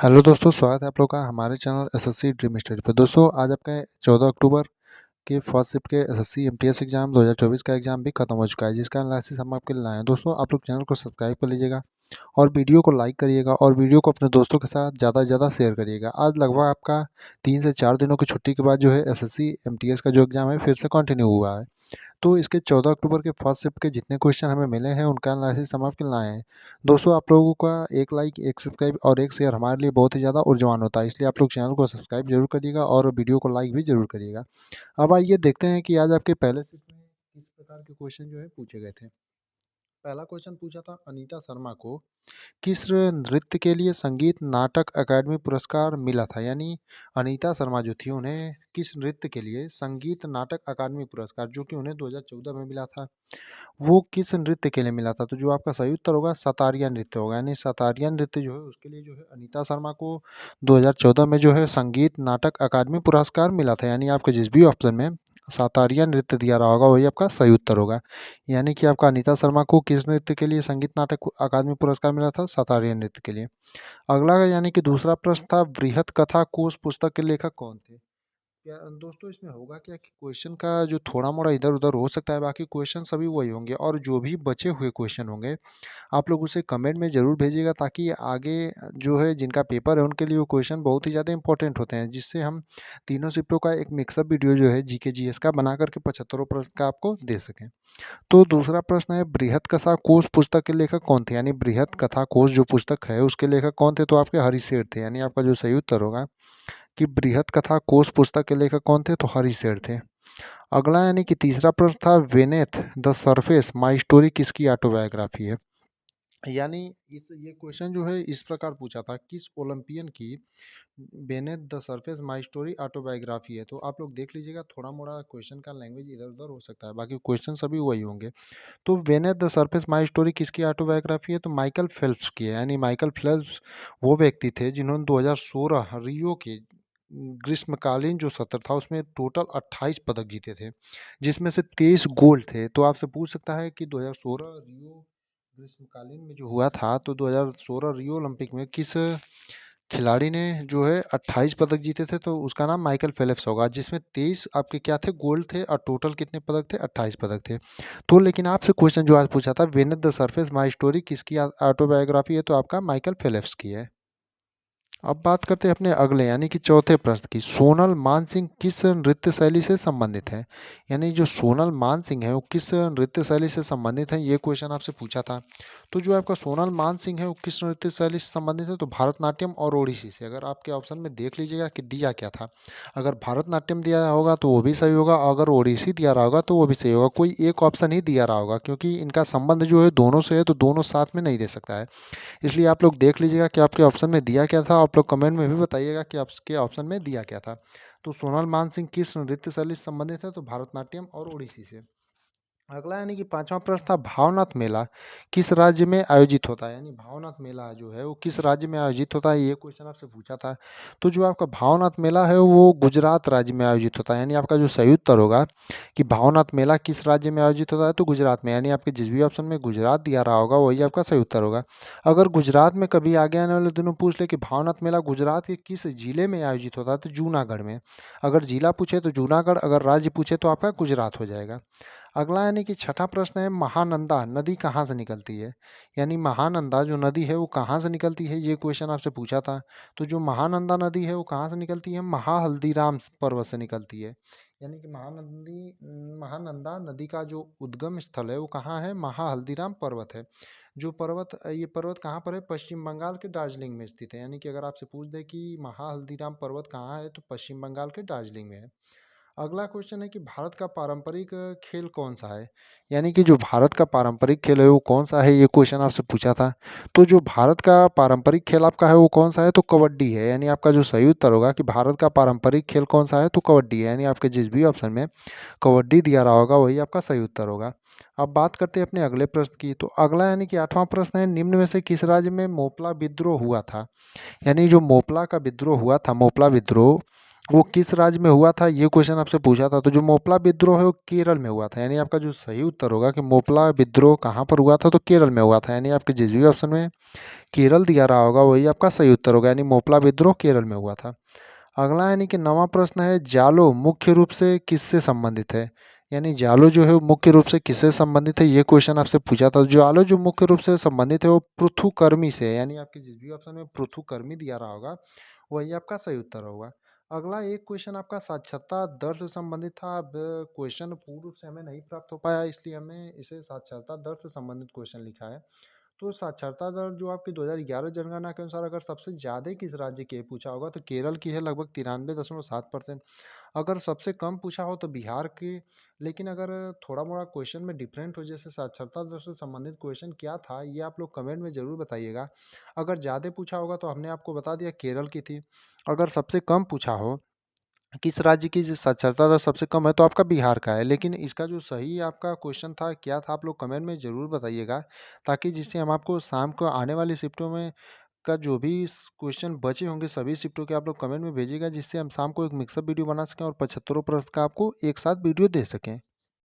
Hello दोस्तों, स्वागत है आप लोग का हमारे चैनल एसएससी ड्रीम स्टडी पे। दोस्तों आज आपका 14 अक्टूबर के फर्स्ट शिफ्ट के एसएससी एमटीएस एग्जाम 2024 का एग्जाम भी खत्म हो चुका है, जिसका एनालिसिस हम आपके लिए लाए हैं। दोस्तों आप लोग चैनल को सब्सक्राइब कर लीजिएगा और वीडियो को लाइक करिएगा और वीडियो को अपने दोस्तों के साथ ज़्यादा से ज़्यादा शेयर करिएगा। आज लगभग आपका 3 से 4 दिनों की छुट्टी के बाद जो है एसएससी एमटीएस का जो एग्ज़ाम है फिर से कंटिन्यू हुआ है। तो इसके 14 अक्टूबर के फर्स्ट शिफ्ट के जितने क्वेश्चन हमें मिले हैं उनका एनालिसिस हम आपके लिए लाए हैं। दोस्तों आप लोगों का एक लाइक, एक सब्सक्राइब और एक शेयर हमारे लिए बहुत ही ज़्यादा ऊर्जावान होता है, इसलिए आप लोग चैनल को सब्सक्राइब जरूर करिएगा और वीडियो को लाइक भी जरूर करिएगा। अब आइए देखते हैं कि आज आपके पहले शिफ्ट में किस प्रकार के क्वेश्चन जो है पूछे गए थे। पहला क्वेश्चन पूछा था अनीता शर्मा को किस नृत्य के लिए संगीत नाटक अकादमी पुरस्कार मिला था। यानी अनीता शर्मा जो थी उन्हें किस नृत्य के लिए संगीत नाटक अकादमी पुरस्कार जो कि उन्हें 2014 में मिला था, वो किस नृत्य के लिए मिला था। तो जो आपका सही उत्तर होगा सतारिया नृत्य होगा। यानी सतारिया नृत्य जो है उसके लिए जो है अनीता शर्मा को 2014 में जो है संगीत नाटक अकादमी पुरस्कार मिला था। यानी आपके जिस भी ऑप्शन में सतारिया नृत्य दिया रहा होगा वही आपका सही उत्तर होगा। यानी कि आपका अनीता शर्मा को किस नृत्य के लिए संगीत नाटक अकादमी पुरस्कार मिला था, सतारिया नृत्य के लिए। अगला यानी कि दूसरा प्रश्न था बृहत कथा कोश पुस्तक के लेखक कौन थे। क्या दोस्तों इसमें होगा क्या कि क्वेश्चन का जो थोड़ा मोड़ा इधर उधर हो सकता है, बाकी क्वेश्चन सभी वही होंगे और जो भी बचे हुए क्वेश्चन होंगे आप लोग उसे कमेंट में ज़रूर भेजिएगा, ताकि आगे जो है जिनका पेपर है उनके लिए वो क्वेश्चन बहुत ही ज़्यादा इंपॉर्टेंट होते हैं, जिससे हम तीनों शिफ्टों का एक मिक्सअप वीडियो जो है जीके जीएस का बना करके 75 प्रश्न का आपको दे सकें। तो दूसरा प्रश्न है बृहत कथा कोश पुस्तक के लेखक कौन थे। यानी बृहत कथा कोश जो पुस्तक है उसके लेखक कौन थे, तो आपके हरिशेठ थे। यानी आपका जो सही उत्तर होगा कि बृहत कथा कोश पुस्तक के लेखक कौन थे, तो हरिशेठ थे। अगला यानी कि तीसरा प्रश्न था वेनेथ द सरफेस माई स्टोरी किसकी ऑटोबायोग्राफी है। यानी इस ये क्वेश्चन जो है इस प्रकार पूछा था किस ओलंपियन की beneath the surface my story autobiography है। तो आप लोग देख लीजिएगा, थोड़ा मोड़ा क्वेश्चन का लैंग्वेज इधर उधर हो सकता है, बाकी क्वेश्चन सभी वही होंगे। तो वेनेथ द सरफेस माई स्टोरी किसकी ऑटोबायोग्राफी है, तो माइकल फेल्प्स की है। यानी माइकल फेल्प्स वो व्यक्ति थे जिन्होंने 2016 रियो के ग्रीष्मकालीन जो सत्र था उसमें टोटल 28 पदक जीते थे, जिसमें से 23 गोल्ड थे। तो आपसे पूछ सकता है कि 2016 रियो ग्रीष्मकालीन में जो हुआ था, तो 2016 रियो ओलंपिक में किस खिलाड़ी ने जो है 28 पदक जीते थे, तो उसका नाम माइकल फेल्प्स होगा, जिसमें 23 आपके क्या थे, गोल्ड थे और टोटल कितने पदक थे, 28 पदक थे। तो लेकिन आपसे क्वेश्चन जो आज पूछा था विनेथ द सरफेस माई स्टोरी किसकी ऑटोबायोग्राफी है, तो आपका माइकल फेल्प्स की है। अब बात करते हैं अपने अगले यानी कि चौथे प्रश्न की। सोनल मानसिंह किस नृत्य शैली से संबंधित है। यानी जो सोनल मानसिंह है वो किस नृत्य शैली से संबंधित है, ये क्वेश्चन आपसे पूछा था। तो जो आपका सोनल मानसिंह है वो किस नृत्य शैली से संबंधित है, तो भरतनाट्यम और ओडिसी से। अगर आपके ऑप्शन में देख लीजिएगा कि दिया क्या था, अगर भरतनाट्यम दिया होगा तो वो भी सही होगा, अगर ओडिसी दिया रहा होगा तो वो भी सही होगा। कोई एक ऑप्शन ही दिया रहा होगा, क्योंकि इनका संबंध जो है दोनों से है, तो दोनों साथ में नहीं दे सकता है। इसलिए आप लोग देख लीजिएगा कि आपके ऑप्शन में दिया क्या था, आप लोग कमेंट में भी बताइएगा कि आपके ऑप्शन में दिया क्या था। तो सोनल मानसिंह किस नृत्य शैली से संबंधित है, तो भरतनाट्यम और ओडिसी से। अगला यानी कि पांचवा प्रश्न था भावनाथ मेला किस राज्य में आयोजित होता है। यानी भावनाथ मेला जो है वो किस राज्य में आयोजित होता है, ये क्वेश्चन आपसे पूछा था। तो जो आपका भावनाथ मेला है वो गुजरात राज्य में आयोजित होता है। यानी आपका जो सही उत्तर होगा कि भावनाथ मेला किस राज्य में आयोजित होता है, तो गुजरात में। यानी आपके जिस भी ऑप्शन में गुजरात दिया रहा होगा वही आपका सही उत्तर होगा। अगर गुजरात में कभी आगे आने वाले दिनों पूछ ले कि भावनाथ मेला गुजरात के किस जिले में आयोजित होता है, तो जूनागढ़ में। अगर जिला पूछे तो जूनागढ़, अगर राज्य पूछे तो आपका गुजरात हो जाएगा। अगला यानी कि छठा प्रश्न है महानंदा नदी कहाँ से निकलती है। यानी महानंदा जो नदी है वो कहाँ से निकलती है, ये क्वेश्चन आपसे पूछा था। तो जो महानंदा नदी है वो कहाँ से निकलती है, महाहल्दीराम पर्वत से निकलती है। यानी कि महानंदा नदी का जो उद्गम स्थल है वो कहाँ है, महाहल्दीराम पर्वत है। जो पर्वत ये पर्वत कहाँ पर है, पश्चिम बंगाल के दार्जिलिंग में स्थित है। यानी कि अगर आपसे पूछ दे कि महाहल्दीराम पर्वत कहाँ है, तो पश्चिम बंगाल के दार्जिलिंग में है। अगला क्वेश्चन है कि भारत का पारंपरिक खेल कौन सा है। यानी कि जो भारत का पारंपरिक खेल है वो कौन सा है, ये क्वेश्चन आपसे पूछा था। तो जो भारत का पारंपरिक खेल आपका है वो कौन सा है, तो कबड्डी है। यानी आपका जो सही उत्तर होगा कि भारत का पारंपरिक खेल कौन सा है, तो कबड्डी है। यानी आपके जिस भी ऑप्शन में कबड्डी दिया रहा होगा वही आपका सही उत्तर होगा। अब बात करते हैं अपने अगले प्रश्न की। तो अगला यानी कि आठवां प्रश्न है निम्न में से किस राज्य में मोपला विद्रोह हुआ था। यानी जो मोपला का विद्रोह हुआ था, मोपला विद्रोह वो किस राज्य में हुआ था, ये क्वेश्चन आपसे पूछा था। तो जो मोपला विद्रोह है वो केरल में हुआ था, यानी आपका जो सही उत्तर होगा कि मोपला विद्रोह कहाँ पर हुआ था, तो केरल में हुआ था, यानी आपके जिस भी ऑप्शन में केरल दिया रहा होगा वही आपका सही उत्तर होगा, यानी मोपला विद्रोह केरल में हुआ था। अगला यानी कि नवा प्रश्न है, जालो मुख्य रूप से किससे संबंधित है? यानी जालो जो है वो मुख्य रूप से किससे संबंधित है, ये क्वेश्चन आपसे पूछा था। जालो जो मुख्य रूप से संबंधित है वो पृथुकर्मी से है, यानी आपके जिस भी ऑप्शन में पृथुकर्मी दिया रहा होगा वही आपका सही उत्तर होगा। अगला एक क्वेश्चन आपका साक्षरता दर से संबंधित था। अब क्वेश्चन पूर्ण रूप से हमें नहीं प्राप्त हो पाया, इसलिए हमने इसे साक्षरता दर से संबंधित क्वेश्चन लिखा है। तो साक्षरता दर जो आपकी 2011 जनगणना के अनुसार अगर सबसे ज़्यादा किस राज्य की है पूछा होगा तो केरल की है, लगभग 93.7%। अगर सबसे कम पूछा हो तो बिहार की। लेकिन अगर थोड़ा मोड़ा क्वेश्चन में डिफरेंट हो, जैसे साक्षरता दर से संबंधित क्वेश्चन क्या था ये आप लोग कमेंट में ज़रूर बताइएगा। अगर ज़्यादा पूछा होगा तो हमने आपको बता दिया केरल की थी। अगर सबसे कम पूछा हो किस राज्य की साक्षरता दर सबसे कम है तो आपका बिहार का है। लेकिन इसका जो सही आपका क्वेश्चन था क्या था, आप लोग कमेंट में ज़रूर बताइएगा, ताकि जिससे हम आपको शाम को आने वाली शिफ्टों में का जो भी क्वेश्चन बचे होंगे सभी शिफ्टों के आप लोग कमेंट में भेजिएगा, जिससे हम शाम को एक मिक्सअप वीडियो बना सकें और 75 प्रश्न का आपको एक साथ वीडियो दे सकें।